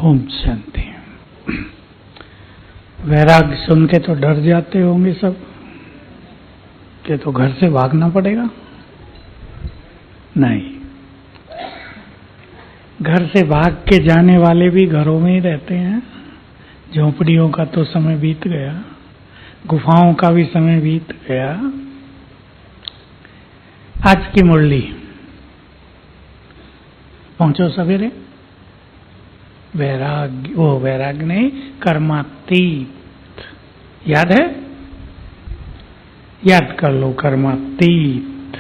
ओम शांति। वैराग्य सुन के तो डर जाते होंगे सब कि तो घर से भागना पड़ेगा। नहीं, घर से भाग के जाने वाले भी घरों में ही रहते हैं। झोंपड़ियों का तो समय बीत गया, गुफाओं का भी समय बीत गया। आज की मुरली पहुंचो सवेरे। वैराग्य नहीं, कर्मातीत। याद है? याद कर लो, कर्मातीत।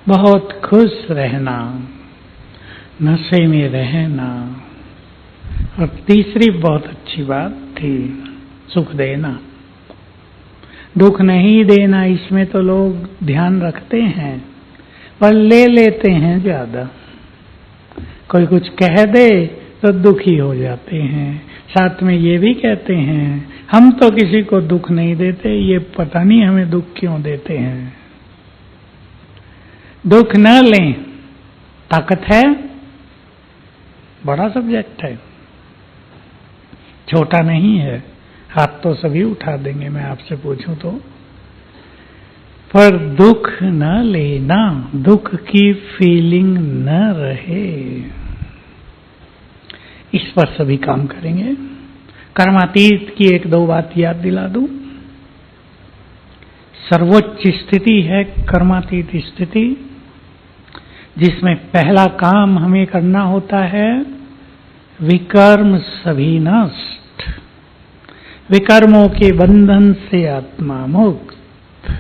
बहुत खुश रहना, नशे में रहना। और तीसरी बहुत अच्छी बात थी, सुख देना, दुख नहीं देना। इसमें तो लोग ध्यान रखते हैं पर ले लेते हैं ज्यादा। कोई कुछ कह दे तो दुखी हो जाते हैं, साथ में ये भी कहते हैं हम तो किसी को दुख नहीं देते, ये पता नहीं हमें दुख क्यों देते हैं। दुख न लें, ताकत है। बड़ा सब्जेक्ट है, छोटा नहीं है। हाथ तो सभी उठा देंगे मैं आपसे पूछूं तो। पर दुख न लेना, दुख की फीलिंग न रहे, इस पर सभी काम करेंगे। कर्मातीत की एक दो बात याद दिला दूं। सर्वोच्च स्थिति है कर्मातीत स्थिति, जिसमें पहला काम हमें करना होता है विकर्म सभी नष्ट, विकर्मों के बंधन से आत्मा मुक्त।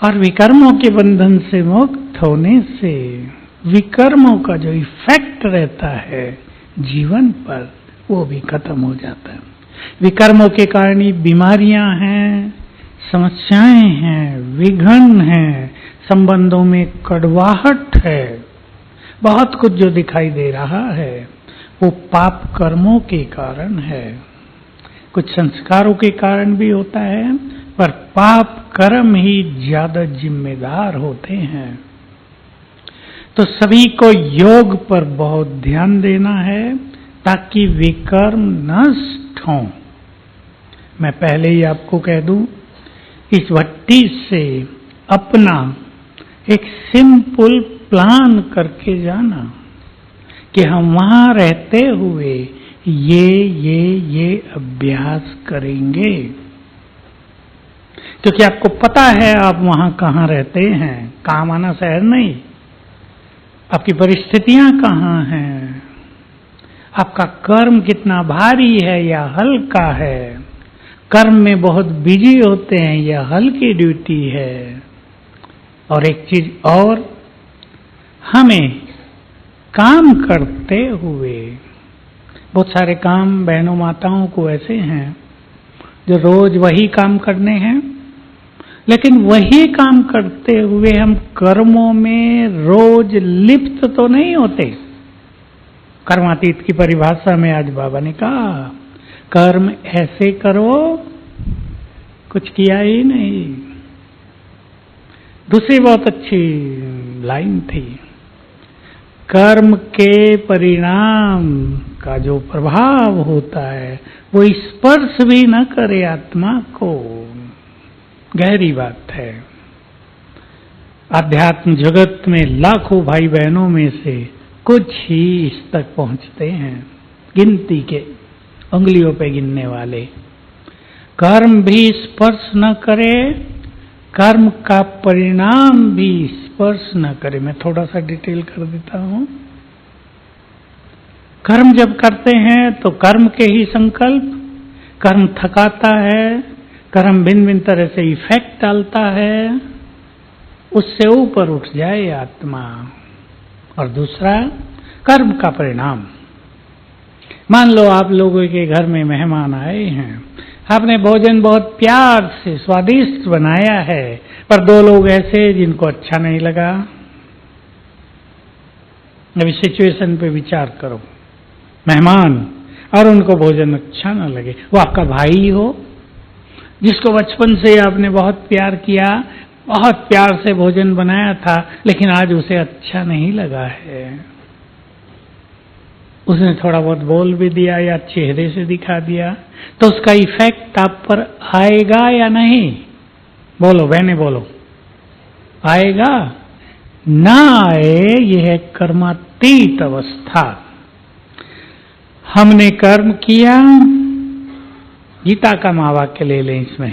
और विकर्मों के बंधन से मुक्त होने से विकर्मों का जो इफेक्ट रहता है जीवन पर, वो भी खत्म हो जाता है। विकर्मों के कारण ही बीमारियां हैं, समस्याएं हैं, विघ्न हैं, संबंधों में कड़वाहट है। बहुत कुछ जो दिखाई दे रहा है वो पाप कर्मों के कारण है। कुछ संस्कारों के कारण भी होता है, पर पाप कर्म ही ज्यादा जिम्मेदार होते हैं। तो सभी को योग पर बहुत ध्यान देना है ताकि विकर्म नष्ट हों। मैं पहले ही आपको कह दूं, इस भट्टी से अपना एक सिंपल प्लान करके जाना कि हम वहां रहते हुए ये अभ्यास करेंगे। क्योंकि आपको पता है आप वहां कहां रहते हैं, काम आना शहर नहीं। आपकी परिस्थितियां कहां हैं, आपका कर्म कितना भारी है या हल्का है, कर्म में बहुत बिजी होते हैं या हल्की ड्यूटी है। और एक चीज और, हमें काम करते हुए, बहुत सारे काम बहनों माताओं को ऐसे हैं जो रोज वही काम करने हैं, लेकिन वही काम करते हुए हम कर्मों में रोज लिप्त तो नहीं होते। कर्मातीत की परिभाषा में आज बाबा ने कहा, कर्म ऐसे करो कुछ किया ही नहीं। दूसरी बहुत अच्छी लाइन थी, कर्म के परिणाम का जो प्रभाव होता है वो स्पर्श भी न करे आत्मा को। गहरी बात है। आध्यात्म जगत में लाखों भाई बहनों में से कुछ ही इस तक पहुंचते हैं, गिनती के उंगलियों पे गिनने वाले। कर्म भी स्पर्श न करे, कर्म का परिणाम भी स्पर्श न करे। मैं थोड़ा सा डिटेल कर देता हूं। कर्म जब करते हैं तो कर्म के ही संकल्प, कर्म थकाता है, कर्म भिन्न भिन्न तरह से इफेक्ट डालता है, उससे ऊपर उठ जाए आत्मा। और दूसरा, कर्म का परिणाम। मान लो आप लोगों के घर में मेहमान आए हैं, आपने भोजन बहुत प्यार से स्वादिष्ट बनाया है, पर दो लोग ऐसे जिनको अच्छा नहीं लगा। अभी सिचुएशन पे विचार करो, मेहमान और उनको भोजन अच्छा न लगे। वो आपका भाई हो जिसको बचपन से आपने बहुत प्यार किया, बहुत प्यार से भोजन बनाया था, लेकिन आज उसे अच्छा नहीं लगा है। उसने थोड़ा बहुत बोल भी दिया या चेहरे से दिखा दिया, तो उसका इफेक्ट आप पर आएगा या नहीं? बोलो बहने, बोलो, आएगा ना आए, यह है कर्मातीत अवस्था। हमने कर्म किया, गीता का महावाक्य ले लें इसमें,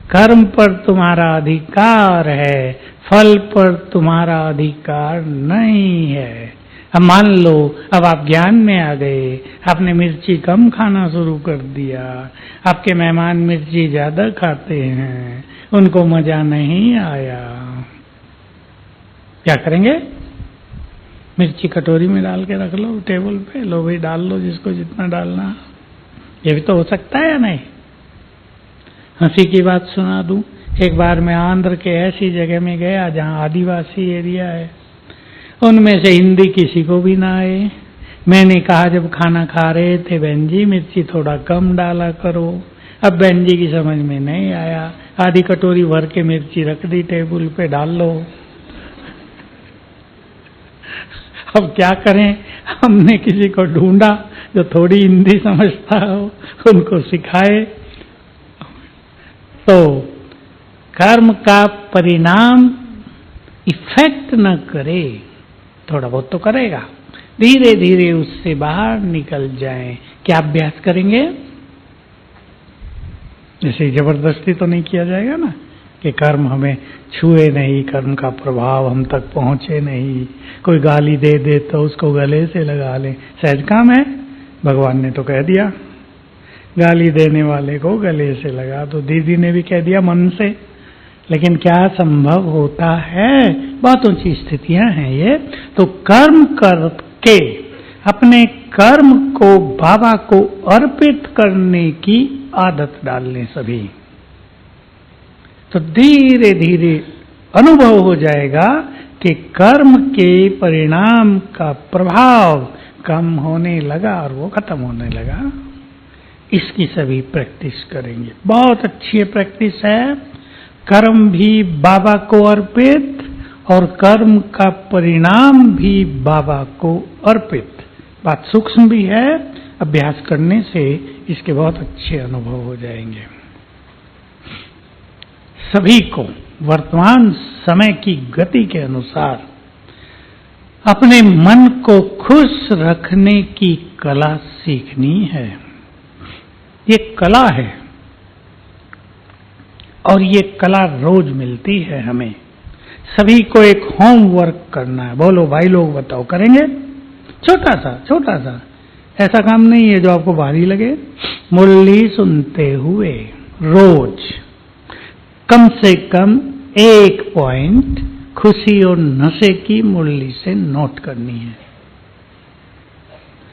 कर्म पर तुम्हारा अधिकार है, फल पर तुम्हारा अधिकार नहीं है। अब मान लो अब आप ज्ञान में आ गए, आपने मिर्ची कम खाना शुरू कर दिया, आपके मेहमान मिर्ची ज्यादा खाते हैं, उनको मजा नहीं आया, क्या करेंगे? मिर्ची कटोरी में डाल के रख लो टेबल पे, लो भाई डाल लो जिसको जितना डालना। ये भी तो हो सकता है या नहीं? हंसी की बात सुना दूं, एक बार मैं आंध्र के ऐसी जगह में गया जहां आदिवासी एरिया है, उनमें से हिंदी किसी को भी ना आए। मैंने कहा जब खाना खा रहे थे, बहन जी मिर्ची थोड़ा कम डाला करो। अब बहन जी की समझ में नहीं आया, आधी कटोरी भर के मिर्ची रख दी टेबल पे, डाल लो। अब क्या करें, हमने किसी को ढूंढा जो थोड़ी हिंदी समझता हो, उनको सिखाए। तो कर्म का परिणाम इफेक्ट न करे, थोड़ा बहुत तो करेगा, धीरे धीरे उससे बाहर निकल जाएं। क्या अभ्यास करेंगे? जैसे जबरदस्ती तो नहीं किया जाएगा ना कि कर्म हमें छुए नहीं, कर्म का प्रभाव हम तक पहुंचे नहीं। कोई गाली दे दे तो उसको गले से लगा ले, सहज काम है, भगवान ने तो कह दिया गाली देने वाले को गले से लगा। तो दीदी ने भी कह दिया मन से, लेकिन क्या संभव होता है? बहुत ऊंची स्थितियां हैं ये। तो कर्म करके अपने कर्म को बाबा को अर्पित करने की आदत डाल लें सभी, तो धीरे धीरे अनुभव हो जाएगा कि कर्म के परिणाम का प्रभाव कम होने लगा और वो खत्म होने लगा। इसकी सभी प्रैक्टिस करेंगे, बहुत अच्छी प्रैक्टिस है। कर्म भी बाबा को अर्पित और कर्म का परिणाम भी बाबा को अर्पित। बात सूक्ष्म भी है, अभ्यास करने से इसके बहुत अच्छे अनुभव हो जाएंगे। सभी को वर्तमान समय की गति के अनुसार अपने मन को खुश रखने की कला सीखनी है। ये कला है और ये कला रोज मिलती है हमें। सभी को एक होमवर्क करना है। बोलो भाई लोग, बताओ, करेंगे? छोटा सा ऐसा काम नहीं है जो आपको भारी लगे। मुरली सुनते हुए रोज कम से कम 1 पॉइंट खुशी और नशे की मुरली से नोट करनी है।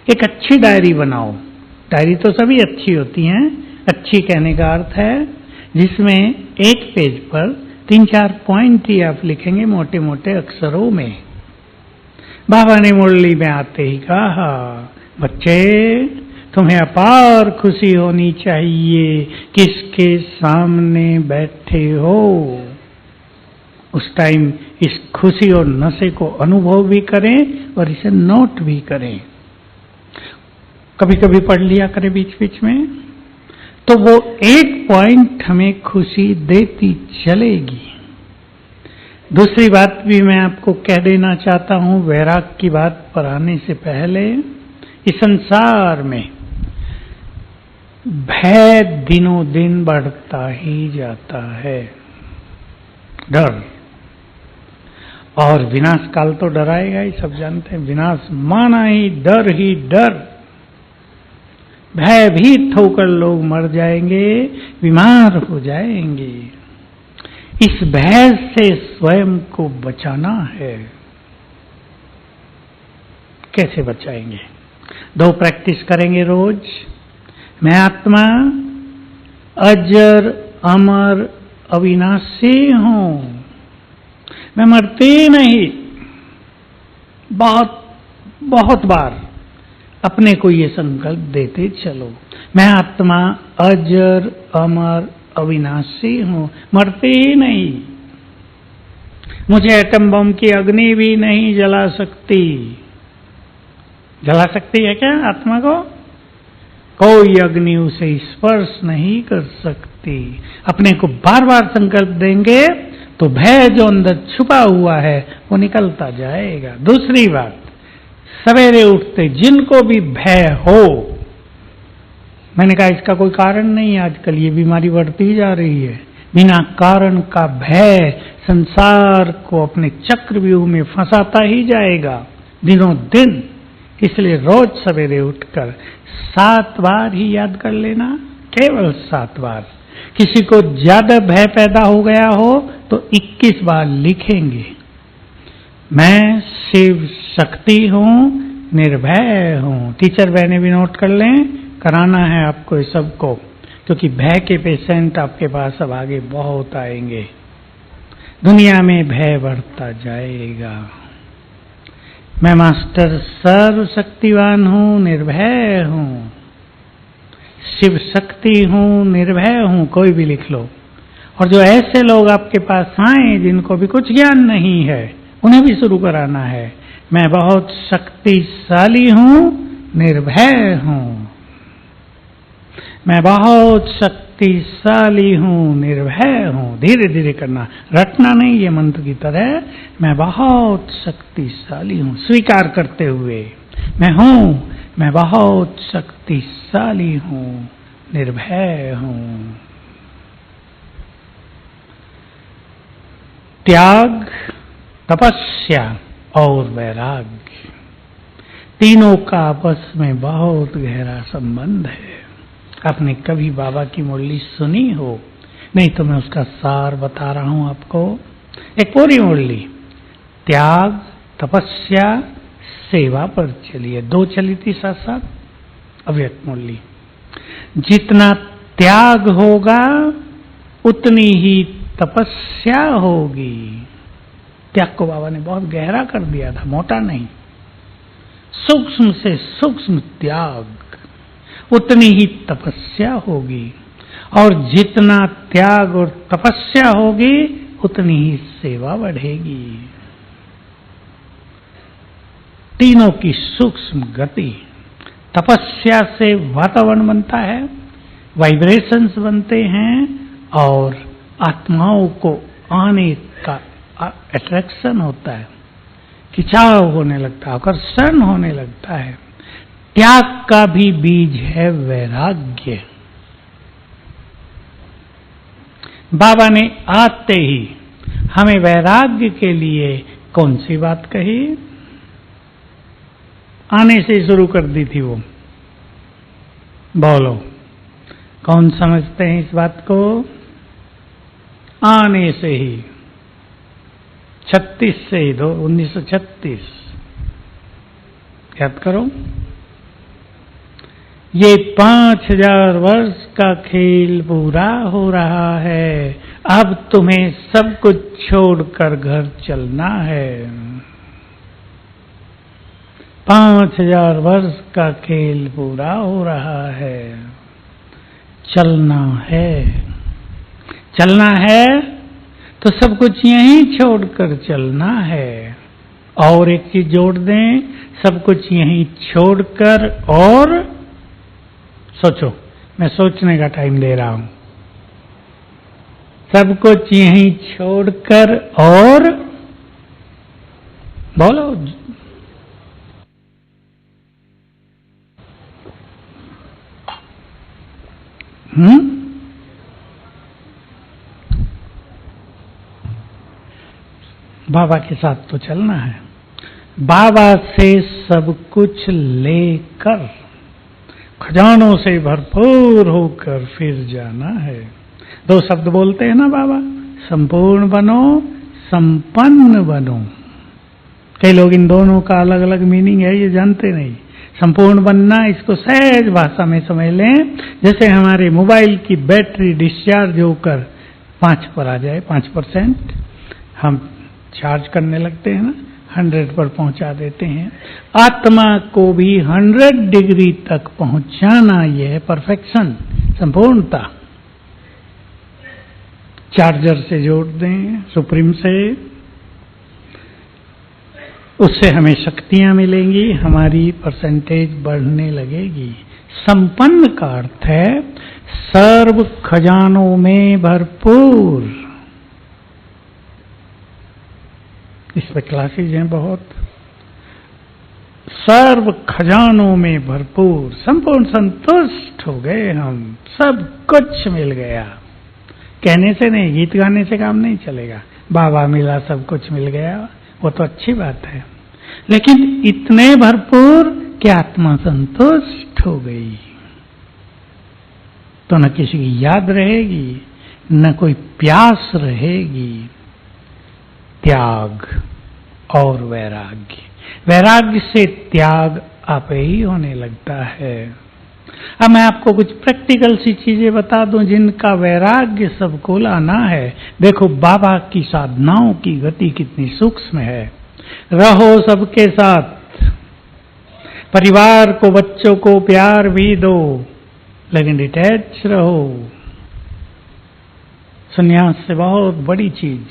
एक अच्छी डायरी बनाओ। डायरी तो सभी अच्छी होती हैं, अच्छी कहने का अर्थ है जिसमें एक पेज पर 3-4 पॉइंट ही आप लिखेंगे मोटे मोटे अक्षरों में। बाबा ने मुरली में आते ही कहा, बच्चे तुम्हें अपार खुशी होनी चाहिए, किसके सामने बैठे हो। उस टाइम इस खुशी और नशे को अनुभव भी करें और इसे नोट भी करें। कभी कभी पढ़ लिया करें बीच बीच में, तो वो 1 पॉइंट हमें खुशी देती चलेगी। दूसरी बात भी मैं आपको कह देना चाहता हूं, वैराग की बात पर आने से पहले, इस संसार में भय दिनों दिन बढ़ता ही जाता है। डर और विनाश काल तो डराएगा ही, सब जानते हैं। विनाश माना ही डर। भयभीत होकर लोग मर जाएंगे, बीमार हो जाएंगे। इस भय से स्वयं को बचाना है। कैसे बचाएंगे? 2 प्रैक्टिस करेंगे रोज। मैं आत्मा अजर अमर अविनाशी हूं, मैं मरती नहीं। बहुत बार अपने को ये संकल्प देते चलो, मैं आत्मा अजर अमर अविनाशी हूं, मरती ही नहीं। मुझे एटम बम की अग्नि भी नहीं जला सकती। जला सकती है क्या आत्मा को? कोई अग्नि उसे स्पर्श नहीं कर सकती। अपने को बार बार संकल्प देंगे तो भय जो अंदर छुपा हुआ है वो निकलता जाएगा। दूसरी बात, सवेरे उठते जिनको भी भय हो, मैंने कहा इसका कोई कारण नहीं, आजकल ये बीमारी बढ़ती जा रही है, बिना कारण का भय संसार को अपने चक्रव्यूह में फंसाता ही जाएगा दिनों दिन। इसलिए रोज सवेरे उठकर 7 बार ही याद कर लेना, केवल 7 बार। किसी को ज्यादा भय पैदा हो गया हो तो 21 बार लिखेंगे, मैं शिव शक्ति हूं, निर्भय हूं। टीचर बहने भी नोट कर लें, कराना है आपको ये सबको, क्योंकि भय के पेशेंट आपके पास अब आगे बहुत आएंगे। दुनिया में भय बढ़ता जाएगा। मैं मास्टर सर्वशक्तिवान हूं, निर्भय हूं, शिव शक्ति हूं, निर्भय हूं, कोई भी लिख लो। और जो ऐसे लोग आपके पास आए जिनको भी कुछ ज्ञान नहीं है, उन्हें भी शुरू कराना है, मैं बहुत शक्तिशाली हूं, निर्भय हूं, मैं बहुत शक्तिशाली हूं, निर्भय हूं। धीरे धीरे करना, रटना नहीं, ये मंत्र की तरह। मैं बहुत शक्तिशाली हूं, स्वीकार करते हुए मैं बहुत शक्तिशाली हूं, निर्भय हूं। त्याग, तपस्या और वैराग्य, तीनों का आपस में बहुत गहरा संबंध है। आपने कभी बाबा की मुरली सुनी हो? नहीं तो मैं उसका सार बता रहा हूं आपको। एक पूरी मुरली, त्याग, तपस्या, सेवा पर चलिए, 2 चली थी साथ साथ, अव्यक्त मुरली। जितना त्याग होगा उतनी ही तपस्या होगी। त्याग को बाबा ने बहुत गहरा कर दिया था, मोटा नहीं। सूक्ष्म से सूक्ष्म त्याग, उतनी ही तपस्या होगी, और जितना त्याग और तपस्या होगी उतनी ही सेवा बढ़ेगी। तीनों की सूक्ष्म गति। तपस्या से वातावरण बनता है, वाइब्रेशंस बनते हैं, और आत्माओं को आने का अट्रैक्शन होता है, खिंचाव होने लगता है, आकर्षण होने लगता है। त्याग का भी बीज है वैराग्य। बाबा ने आते ही हमें वैराग्य के लिए कौन सी बात कही? आने से शुरू कर दी थी वो। बोलो, कौन समझते हैं इस बात को? आने से ही, 36 से ही, 1936 याद करो। ये 5000 वर्ष का खेल पूरा हो रहा है, अब तुम्हें सब कुछ छोड़कर घर चलना है। 5000 वर्ष का खेल पूरा हो रहा है, चलना है। चलना है तो सब कुछ यहीं छोड़कर चलना है। और एक चीज जोड़ दें, सब कुछ यहीं छोड़कर, और सोचो, मैं सोचने का टाइम दे रहा हूं। सब कुछ यहीं छोड़कर, और बोलो, बाबा के साथ तो चलना है, बाबा से सब कुछ लेकर, खजानों से भरपूर होकर फिर जाना है। 2 शब्द बोलते हैं ना बाबा, संपूर्ण बनो, संपन्न बनो। कई लोग इन दोनों का अलग अलग मीनिंग है, ये जानते नहीं। संपूर्ण बनना, इसको सहज भाषा में समझ लें, जैसे हमारे मोबाइल की बैटरी डिस्चार्ज होकर 5 पर आ जाए, 5%, हम चार्ज करने लगते हैं ना, 100 पर पहुंचा देते हैं। आत्मा को भी 100 डिग्री तक पहुंचाना, यह है परफेक्शन, संपूर्णता। चार्जर से जोड़ दें, सुप्रीम से, उससे हमें शक्तियां मिलेंगी, हमारी परसेंटेज बढ़ने लगेगी। संपन्न का अर्थ है सर्व खजानों में भरपूर। इस पे क्लासेज हैं बहुत। सर्व खजानों में भरपूर, संपूर्ण संतुष्ट हो गए हम, सब कुछ मिल गया। कहने से नहीं, गीत गाने से काम नहीं चलेगा। बाबा मिला, सब कुछ मिल गया, वो तो अच्छी बात है, लेकिन इतने भरपूर कि आत्मा संतुष्ट हो गई, तो न किसी की याद रहेगी, न कोई प्यास रहेगी। त्याग और वैराग्य, वैराग्य से त्याग आप ही होने लगता है। अब मैं आपको कुछ प्रैक्टिकल सी चीजें बता दूं जिनका वैराग्य सबको लाना है। देखो बाबा की साधनाओं की गति कितनी सूक्ष्म है। रहो सबके साथ, परिवार को, बच्चों को प्यार भी दो, लेकिन डिटैच रहो। संन्यास से बहुत बड़ी चीज,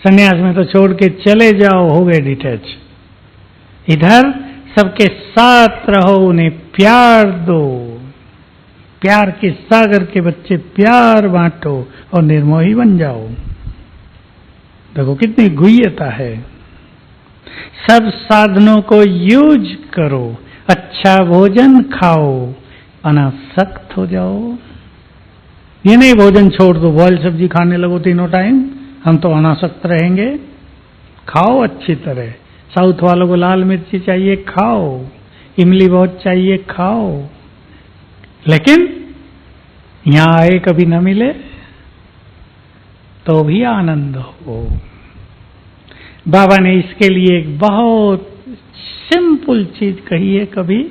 संन्यास में तो छोड़ के चले जाओ, हो गए डिटैच। इधर सबके साथ रहो, उन्हें प्यार दो, प्यार के सागर के बच्चे प्यार बांटो और निर्मोही बन जाओ। देखो कितनी गुह्यता है। सब साधनों को यूज करो, अच्छा भोजन खाओ, अनासक्त हो जाओ। ये नहीं भोजन छोड़ दो, बॉयल सब्जी खाने लगो तीनों टाइम, हम तो अनासक्त रहेंगे। खाओ अच्छी तरह, साउथ वालों को लाल मिर्ची चाहिए, खाओ, इमली बहुत चाहिए, खाओ, लेकिन यहां आए कभी न मिले तो भी आनंद हो। बाबा ने इसके लिए एक बहुत सिंपल चीज कही है कभी,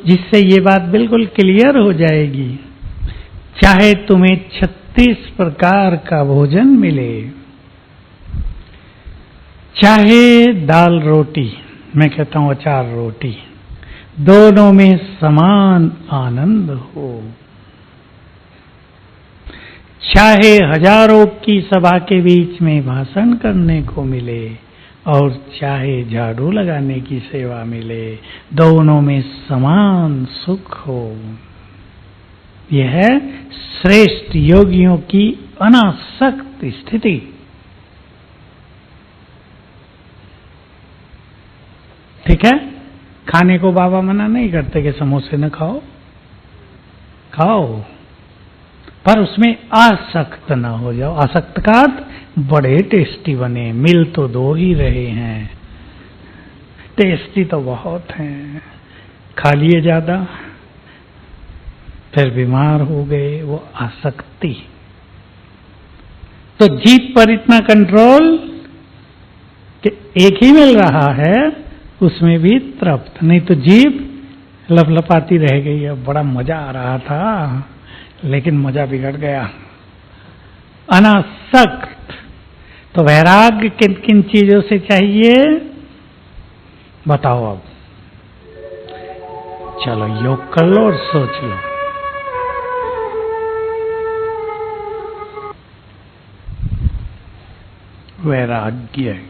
जिससे ये बात बिल्कुल क्लियर हो जाएगी। चाहे तुम्हें 36 प्रकार का भोजन मिले, चाहे दाल रोटी, मैं कहता हूं अचार रोटी, दोनों में समान आनंद हो। चाहे हजारों की सभा के बीच में भाषण करने को मिले और चाहे झाड़ू लगाने की सेवा मिले, दोनों में समान सुख हो। यह है श्रेष्ठ योगियों की अनासक्त स्थिति। ठीक है, खाने को बाबा मना नहीं करते कि समोसे न खाओ, खाओ, पर उसमें आसक्त ना हो जाओ। आसक्त का अर्थ बड़े टेस्टी बने, मिल तो दो ही रहे हैं, टेस्टी तो बहुत हैं, खा लिए ज्यादा फिर बीमार हो गए, वो आसक्ति। तो जीभ पर इतना कंट्रोल कि एक ही मिल रहा है उसमें भी तृप्त, नहीं तो जीभ लपलपाती रह गई। अब बड़ा मजा आ रहा था लेकिन मजा बिगड़ गया। अनासक्त। तो वैराग्य किन किन चीजों से चाहिए बताओ। अब चलो योग कर लो और सोच लो। वैराग्य।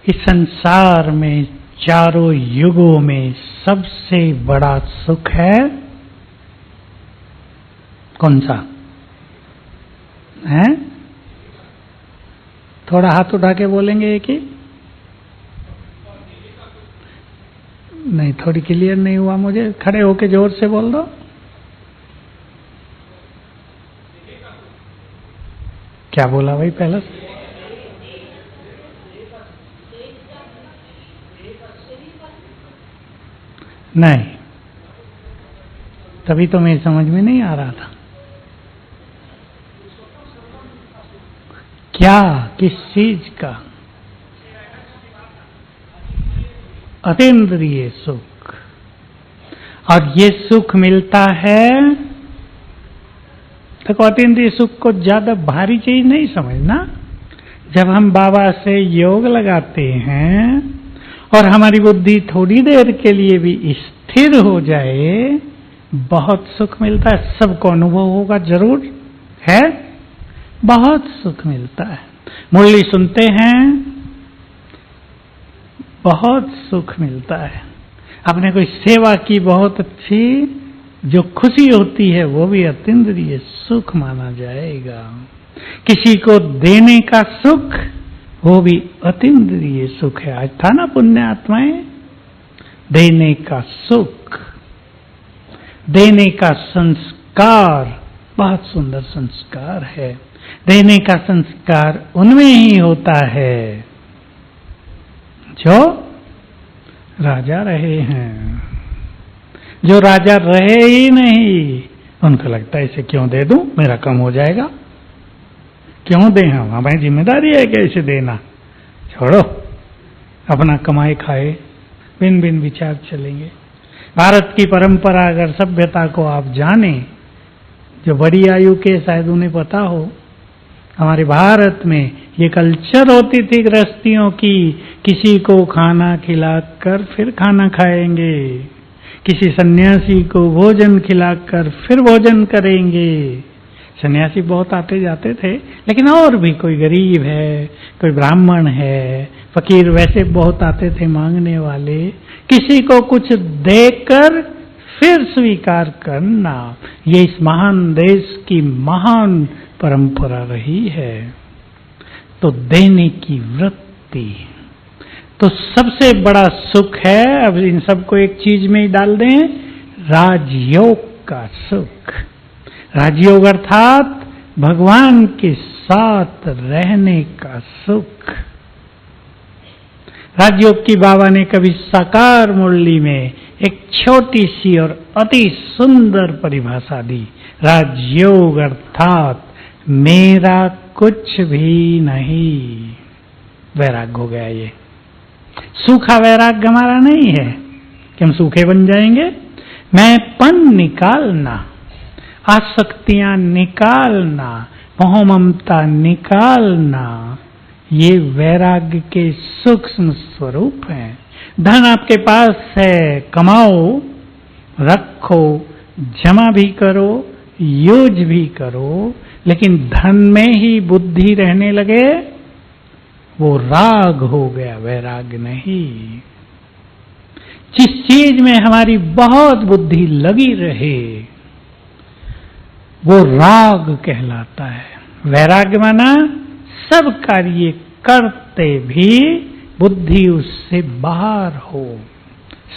इस संसार में चारों युगों में सबसे बड़ा सुख है कौन सा है? थोड़ा हाथ उठा के बोलेंगे एक ही? नहीं, थोड़ी क्लियर नहीं हुआ मुझे, खड़े होके जोर से बोल दो। क्या बोला भाई पहले? नहीं, तभी तो मेरी समझ में नहीं आ रहा था। क्या, किस चीज का? अतीन्द्रिय सुख। और ये सुख मिलता है, देखो अतीन्द्रिय सुख को ज्यादा भारी चीज नहीं समझना। जब हम बाबा से योग लगाते हैं और हमारी बुद्धि थोड़ी देर के लिए भी स्थिर हो जाए, बहुत सुख मिलता है। सबको अनुभव होगा जरूर है, बहुत सुख मिलता है। मुरली सुनते हैं, बहुत सुख मिलता है। आपने कोई सेवा की बहुत अच्छी, जो खुशी होती है वो भी अतीन्द्रिय सुख माना जाएगा। किसी को देने का सुख, वो भी अतीन्द्रिय सुख है। आज था ना पुण्य आत्माएं, देने का सुख, देने का संस्कार, बहुत सुंदर संस्कार है। देने का संस्कार उनमें ही होता है जो राजा रहे हैं। जो राजा रहे ही नहीं, उनको लगता है इसे क्यों दे दूं, मेरा कम हो जाएगा, क्यों दें हम, हमारी जिम्मेदारी है कैसे देना, छोड़ो, अपना कमाए खाए, बिन बिन विचार चलेंगे। भारत की परंपरा, अगर सभ्यता को आप जाने, जो बड़ी आयु के शायद उन्हें पता हो, हमारे भारत में ये कल्चर होती थी गृहस्थियों की, किसी को खाना खिलाकर फिर खाना खाएंगे, किसी सन्यासी को भोजन खिलाकर फिर भोजन करेंगे। सन्यासी बहुत आते जाते थे, लेकिन और भी कोई गरीब है, कोई ब्राह्मण है, फकीर, वैसे बहुत आते थे मांगने वाले। किसी को कुछ देकर फिर स्वीकार करना, ये इस महान देश की महान परंपरा रही है। तो देने की वृत्ति तो सबसे बड़ा सुख है। अब इन सबको एक चीज में ही डाल दें, राजयोग का सुख। राजयोग अर्थात भगवान के साथ रहने का सुख। राजयोग की बाबा ने कभी साकार मुरली में एक छोटी सी और अति सुंदर परिभाषा दी। राजयोग अर्थात मेरा कुछ भी नहीं। वैराग्य हो गया ये। सूखा वैराग्य हमारा नहीं है कि हम सूखे बन जाएंगे। मैं पन निकालना, आसक्तियां निकालना, मोह ममता निकालना, ये वैराग्य के सूक्ष्म स्वरूप हैं। धन आपके पास है, कमाओ, रखो, जमा भी करो, यूज भी करो, लेकिन धन में ही बुद्धि रहने लगे, वो राग हो गया, वैराग्य नहीं। जिस चीज में हमारी बहुत बुद्धि लगी रहे, वो राग कहलाता है। वैराग्य माना सब कार्य करते भी बुद्धि उससे बाहर हो।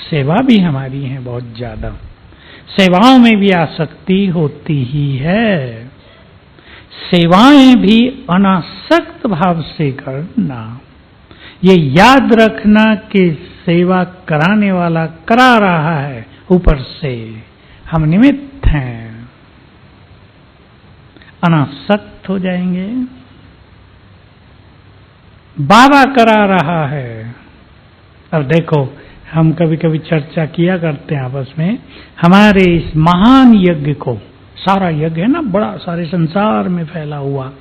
सेवा भी हमारी है बहुत ज्यादा, सेवाओं में भी आसक्ति होती ही है। सेवाएं भी अनासक्त भाव से करना, ये याद रखना कि सेवा कराने वाला करा रहा है, ऊपर से हम निमित्त हैं। अनासक्त हो जाएंगे। बाबा करा रहा है। अब देखो, हम कभी कभी चर्चा किया करते हैं आपस में, हमारे इस महान यज्ञ को, सारा यज्ञ है ना बड़ा, सारे संसार में फैला हुआ,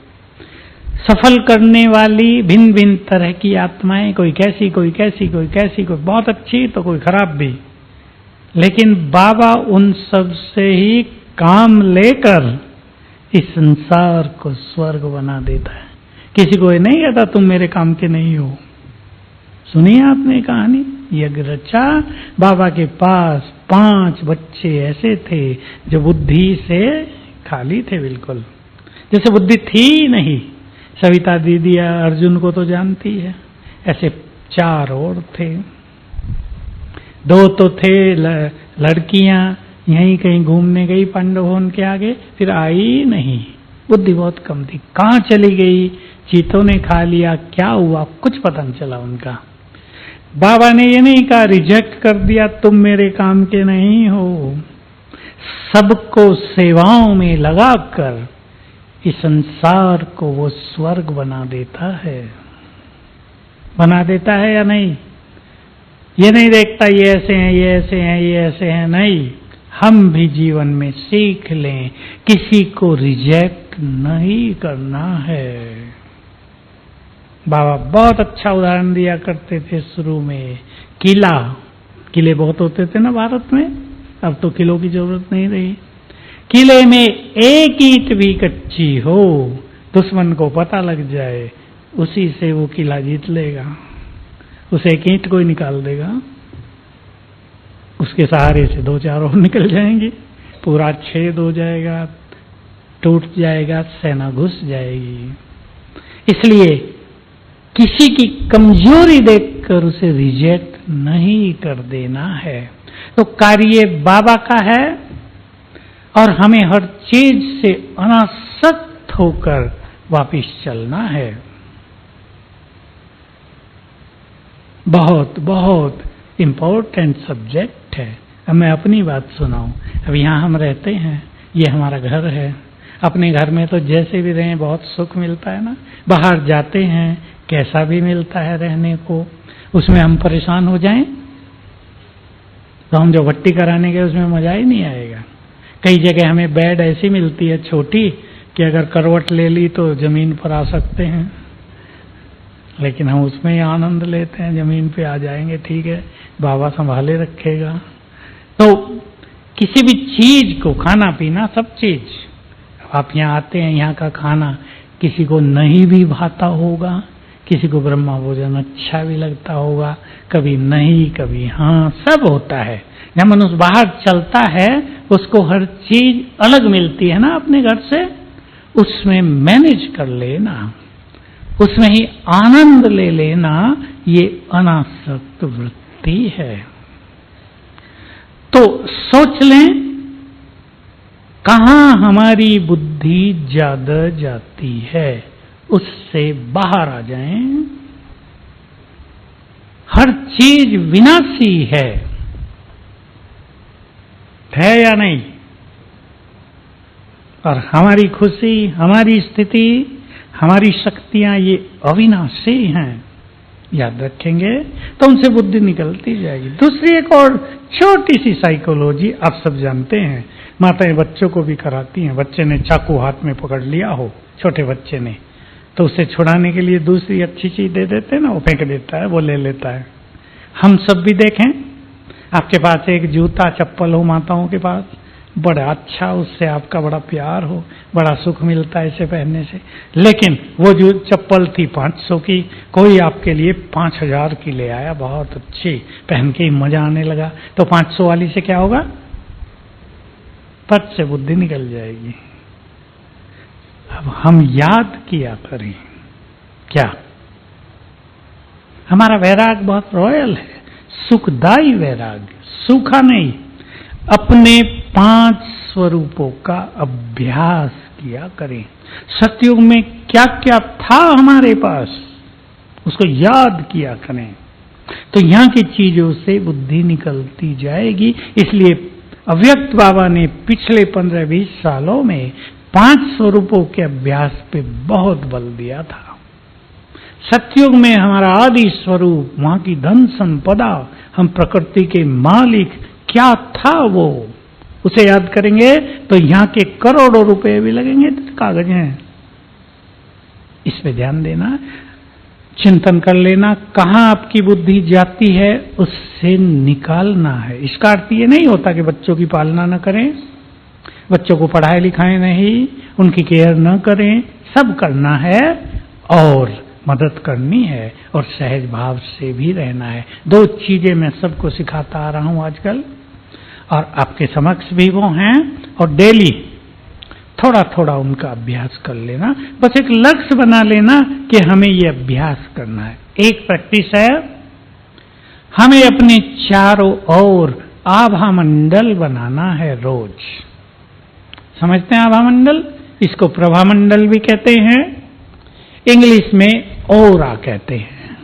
सफल करने वाली भिन्न भिन्न तरह की आत्माएं, कोई कैसी कोई कैसी कोई कैसी, कोई बहुत अच्छी तो कोई खराब भी, लेकिन बाबा उन सब से ही काम लेकर इस संसार को स्वर्ग बना देता है। किसी को ये नहीं कहता तुम मेरे काम के नहीं हो। सुनिए आपने कहानी, यज्ञ रचा। बाबा के पास 5 बच्चे ऐसे थे जो बुद्धि से खाली थे, बिल्कुल जैसे बुद्धि थी नहीं। सविता दीदी अर्जुन को तो जानती है, ऐसे 4 और थे। 2 तो थे लड़कियां, यहीं कहीं घूमने गई पांडव भवन के आगे, फिर आई नहीं, बुद्धि बहुत कम थी, कहाँ चली गई, चीतों ने खा लिया, क्या हुआ कुछ पता नहीं चला उनका। बाबा ने ये नहीं कहा, रिजेक्ट कर दिया, तुम मेरे काम के नहीं हो। सबको सेवाओं में लगाकर इस संसार को वो स्वर्ग बना देता है। बना देता है या नहीं? ये नहीं देखता ये ऐसे हैं, ये ऐसे हैं, ये ऐसे हैं, नहीं। हम भी जीवन में सीख लें, किसी को रिजेक्ट नहीं करना है। बाबा बहुत अच्छा उदाहरण दिया करते थे शुरू में। किले बहुत होते थे ना भारत में, अब तो किलों की जरूरत नहीं रही। किले में एक ईंट भी कच्ची हो, दुश्मन को पता लग जाए उसी से वो किला जीत लेगा। उसे एक ईंट कोई निकाल देगा, उसके सहारे से 2-4 और निकल जाएंगे, पूरा छेद हो जाएगा, टूट जाएगा, सेना घुस जाएगी। इसलिए किसी की कमजोरी देखकर उसे रिजेक्ट नहीं कर देना है। तो कार्य बाबा का है और हमें हर चीज से अनासक्त होकर वापिस चलना है। बहुत बहुत इम्पोर्टेंट सब्जेक्ट है। अब मैं अपनी बात सुनाऊं। अब यहाँ हम रहते हैं, ये हमारा घर है। अपने घर में तो जैसे भी रहें बहुत सुख मिलता है ना, बाहर जाते हैं कैसा भी मिलता है रहने को, उसमें हम परेशान हो जाएं तो हम जो भट्टी कराने गए उसमें मजा ही नहीं आएगा। कई जगह हमें बेड ऐसी मिलती है छोटी कि अगर करवट ले ली तो जमीन पर आ सकते हैं, लेकिन हम उसमें ही आनंद लेते हैं। जमीन पे आ जाएंगे, ठीक है, बाबा संभाले रखेगा। तो किसी भी चीज को, खाना पीना सब चीज, आप यहाँ आते हैं, यहाँ का खाना किसी को नहीं भी भाता होगा, किसी को ब्रह्मा भोजन अच्छा भी लगता होगा, कभी नहीं कभी हाँ, सब होता है। जब मनुष्य बाहर चलता है उसको हर चीज अलग मिलती है ना अपने घर से, उसमें मैनेज कर लेना, उसमें ही आनंद ले लेना, ये अनासक्त वृत्ति है। तो सोच लें कहां हमारी बुद्धि ज्यादा जाती है, उससे बाहर आ जाएं। हर चीज विनाशी है या नहीं? और हमारी खुशी, हमारी स्थिति, हमारी शक्तियां ये अविनाशी हैं, याद रखेंगे तो उनसे बुद्धि निकलती जाएगी। दूसरी एक और छोटी सी साइकोलॉजी आप सब जानते हैं, माताएं बच्चों को भी कराती हैं। बच्चे ने चाकू हाथ में पकड़ लिया हो, छोटे बच्चे ने, तो उसे छुड़ाने के लिए दूसरी अच्छी चीज दे देते हैं ना, वो फेंक देता है, वो ले लेता है। हम सब भी देखें, आपके पास एक जूता चप्पल हो माताओं के पास, बड़ा अच्छा, उससे आपका बड़ा प्यार हो, बड़ा सुख मिलता है इसे पहनने से। लेकिन वो जो चप्पल थी 500 की, कोई आपके लिए 5000 की ले आया, बहुत अच्छी, पहन के ही मजा आने लगा, तो 500 वाली से क्या होगा? पट से बुद्धि निकल जाएगी। अब हम याद किया करें, क्या हमारा वैराग बहुत रॉयल है, सुखदायी वैराग, सूखा नहीं। अपने 5 स्वरूपों का अभ्यास किया करें। सतयुग में क्या क्या था हमारे पास, उसको याद किया करें, तो यहां की चीजों से बुद्धि निकलती जाएगी। इसलिए अव्यक्त बाबा ने पिछले 15-20 सालों में 5 स्वरूपों के अभ्यास पे बहुत बल दिया था। सतयुग में हमारा आदि स्वरूप, वहां की धन संपदा, हम प्रकृति के मालिक, क्या था वो, उसे याद करेंगे तो यहां के करोड़ों रुपए भी लगेंगे, कागज हैं। इस पे ध्यान देना, चिंतन कर लेना, कहां आपकी बुद्धि जाती है उससे निकालना है। इसका अर्थ ये नहीं होता कि बच्चों की पालना न करें, बच्चों को पढ़ाए लिखाएं नहीं, उनकी केयर न करें, सब करना है और मदद करनी है और सहज भाव से भी रहना है। 2 चीजें मैं सबको सिखाता आ रहा हूं आजकल, और आपके समक्ष भी वो हैं, और डेली थोड़ा थोड़ा उनका अभ्यास कर लेना। बस एक लक्ष्य बना लेना कि हमें ये अभ्यास करना है। एक प्रैक्टिस है, हमें अपने चारों ओर आभा मंडल बनाना है रोज। समझते हैं आभा मंडल? इसको प्रभा मंडल भी कहते हैं, इंग्लिश में ओरा कहते हैं।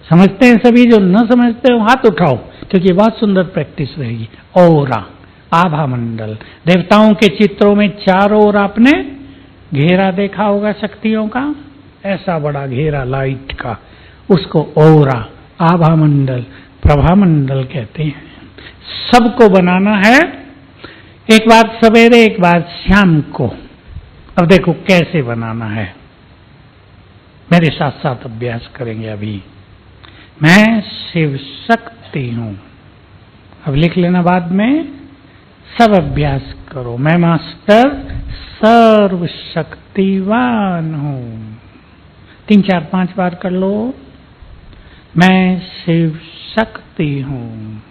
समझते हैं सभी? जो न समझते हो हाथ उठाओ, क्योंकि ये बहुत सुंदर प्रैक्टिस रहेगी। ओरा, आभा मंडल। देवताओं के चित्रों में चारों ओर आपने घेरा देखा होगा शक्तियों का, ऐसा बड़ा घेरा लाइट का, उसको ओरा, आभा मंडल, प्रभा मंडल कहते हैं। सबको बनाना है, एक बार सवेरे एक बार शाम को। अब देखो कैसे बनाना है, मेरे साथ साथ अभ्यास करेंगे। अभी मैं शिव शक्ति हूं, अब लिख लेना बाद में, सब अभ्यास करो। मैं मास्टर सर्वशक्तिवान हूं। 3 4 5 बार कर लो। मैं शिव शक्ति हूँ,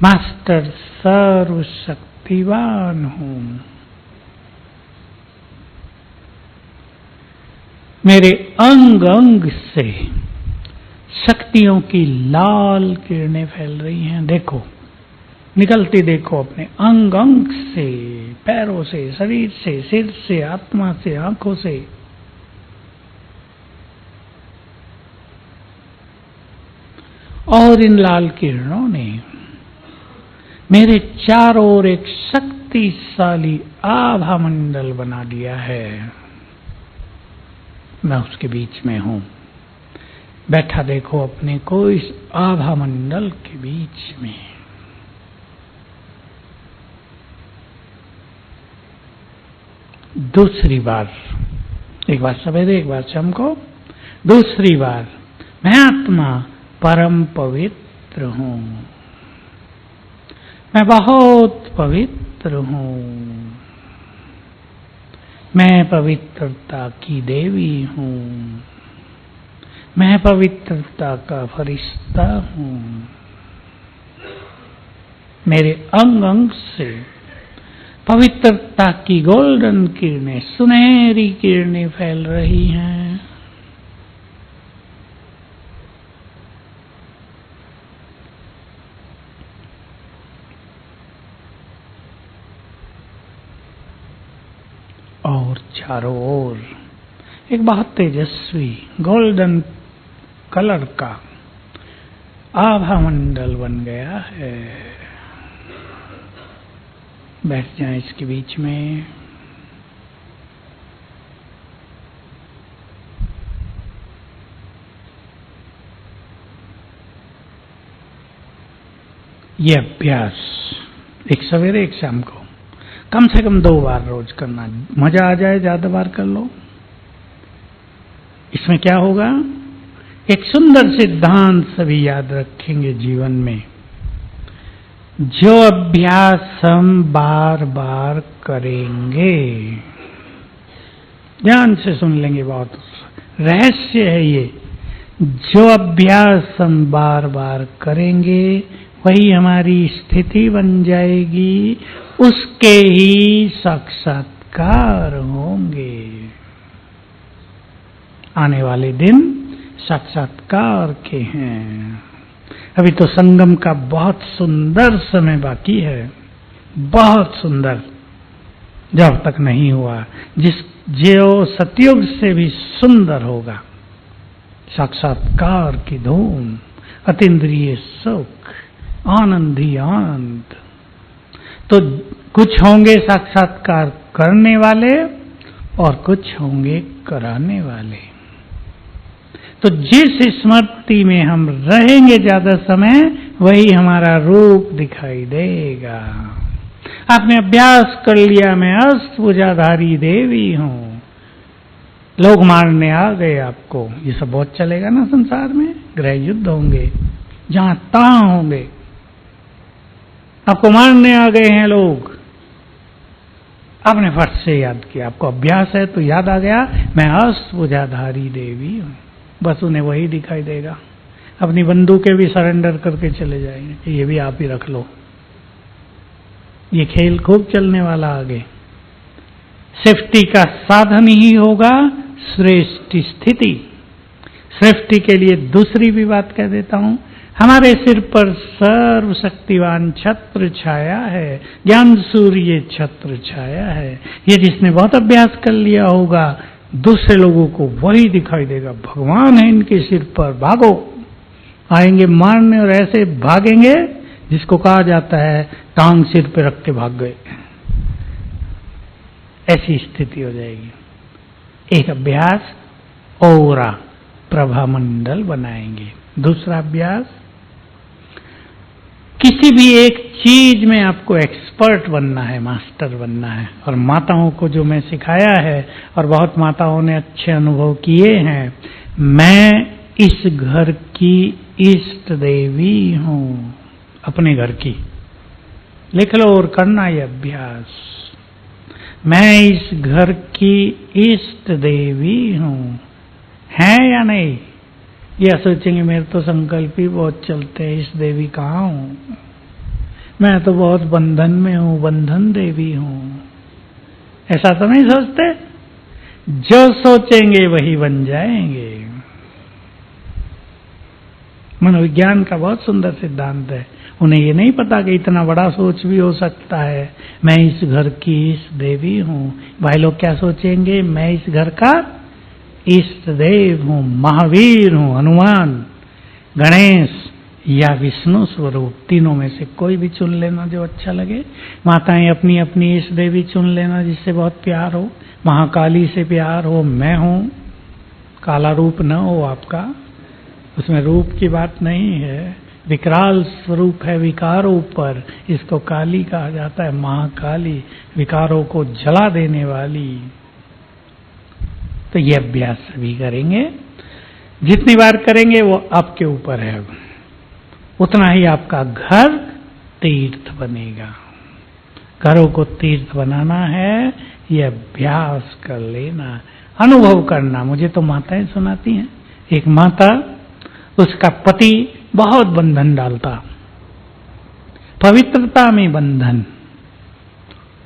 मास्टर सर्व शक्तिवान हूँ। मेरे अंग अंग से शक्तियों की लाल किरणें फैल रही हैं। देखो, निकलती देखो अपने अंग अंग से, पैरों से, शरीर से, सिर से, आत्मा से, आंखों से। और इन लाल किरणों ने मेरे चारों ओर एक शक्तिशाली आभा मंडल बना दिया है। मैं उसके बीच में हूं। बैठा देखो अपने को इस आभा मंडल के बीच में। दूसरी बार, एक बार सवेरे एक बार शाम को, दूसरी बार, मैं आत्मा परम पवित्र हूं, मैं बहुत पवित्र हूं, मैं पवित्रता की देवी हूं, मैं पवित्रता का फरिश्ता हूं। मेरे अंग अंग से पवित्रता की गोल्डन किरणें, सुनहरी किरणें फैल रही हैं। और चारों ओर एक बहुत तेजस्वी गोल्डन कलर का आभा मंडल बन गया है। बैठ जाएं इसके बीच में। ये अभ्यास एक सवेरे एक शाम को कम से कम 2 बार रोज करना। मजा आ जाए ज्यादा बार कर लो। इसमें क्या होगा, एक सुंदर सिद्धांत सभी याद रखेंगे जीवन में। जो अभ्यास हम बार बार करेंगे, ध्यान से सुन लेंगे, बहुत रहस्य है ये। जो अभ्यास हम बार बार करेंगे वही हमारी स्थिति बन जाएगी, उसके ही साक्षात्कार होंगे। आने वाले दिन साक्षात्कार के हैं। अभी तो संगम का बहुत सुंदर समय बाकी है, बहुत सुंदर, जब तक नहीं हुआ, जो सतयुग से भी सुंदर होगा। साक्षात्कार की धूम, अतीन्द्रिय सुख, आनंद ही आनंद। तो कुछ होंगे साक्षात्कार करने वाले और कुछ होंगे कराने वाले। तो जिस स्मृति में हम रहेंगे ज्यादा समय, वही हमारा रूप दिखाई देगा। आपने अभ्यास कर लिया, मैं अष्टभुजाधारी देवी हूं, लोग मारने आ गए आपको, ये सब बहुत चलेगा ना संसार में। गृह युद्ध होंगे, जहां तहां होंगे, आपको मारने आ गए हैं लोग, आपने फट से याद किया, आपको अभ्यास है तो याद आ गया, मैं अष्टभुजाधारी देवी हूं। बस उन्हें वही दिखाई देगा। अपनी बंदूकें भी सरेंडर करके चले जाएंगे कि ये भी आप ही रख लो। ये खेल खूब चलने वाला आगे। सेफ्टी का साधन ही होगा श्रेष्ठ स्थिति। सेफ्टी के लिए दूसरी भी बात कह देता हूं, हमारे सिर पर सर्वशक्तिवान छत्र छाया है, ज्ञान सूर्य छत्र छाया है। ये जिसने बहुत अभ्यास कर लिया होगा, दूसरे लोगों को वही दिखाई देगा, भगवान है इनके सिर पर, भागो। आएंगे मारने और ऐसे भागेंगे जिसको कहा जाता है टांग सिर पे रख के भाग गए। ऐसी स्थिति हो जाएगी। एक अभ्यास औरा प्रभा मंडल बनाएंगे। दूसरा अभ्यास, किसी भी एक चीज में आपको एक्सपर्ट बनना है, मास्टर बनना है। और माताओं को जो मैं सिखाया है, और बहुत माताओं ने अच्छे अनुभव किए हैं, मैं इस घर की इष्ट देवी हूं, अपने घर की। लिख लो और करना ये अभ्यास। मैं इस घर की इष्ट देवी हूं, हैं या नहीं? या सोचेंगे मेरे तो संकल्प ही बहुत चलते हैं, इस देवी कहाँ हूं, मैं तो बहुत बंधन में हूं, बंधन देवी हूं। ऐसा तो नहीं सोचते? जो सोचेंगे वही बन जाएंगे। मनोविज्ञान का बहुत सुंदर सिद्धांत है। उन्हें ये नहीं पता कि इतना बड़ा सोच भी हो सकता है, मैं इस घर की इष्ट देवी हूं। भाई लोग क्या सोचेंगे? मैं इस घर का इष्ट देव हूं, महावीर हूं, हनुमान, गणेश या विष्णु स्वरूप, तीनों में से कोई भी चुन लेना जो अच्छा लगे। माताएं अपनी अपनी इष्ट देवी चुन लेना जिससे बहुत प्यार हो। महाकाली से प्यार हो, मैं हूं, काला रूप न हो आपका, उसमें रूप की बात नहीं है, विकराल स्वरूप है, विकारों पर, इसको काली कहा जाता है, महाकाली, विकारों को जला देने वाली। तो ये अभ्यास सभी करेंगे, जितनी बार करेंगे वो आपके ऊपर है, उतना ही आपका घर तीर्थ बनेगा। घरों को तीर्थ बनाना है, ये अभ्यास कर लेना, अनुभव करना। मुझे तो माताएं सुनाती हैं, एक माता, उसका पति बहुत बंधन डालता, पवित्रता में बंधन,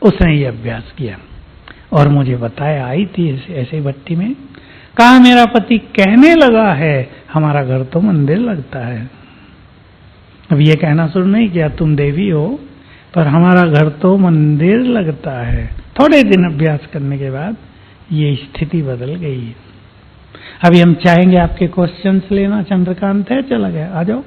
उसने ये अभ्यास किया और मुझे बताया, आई थी ऐसे भट्टी में, कहा मेरा पति कहने लगा है हमारा घर तो मंदिर लगता है। अब ये कहना शुरू नहीं किया तुम देवी हो, पर हमारा घर तो मंदिर लगता है। थोड़े दिन अभ्यास करने के बाद ये स्थिति बदल गई। अभी हम चाहेंगे आपके क्वेश्चंस लेना। चंद्रकांत है, चला गया, आ जाओ।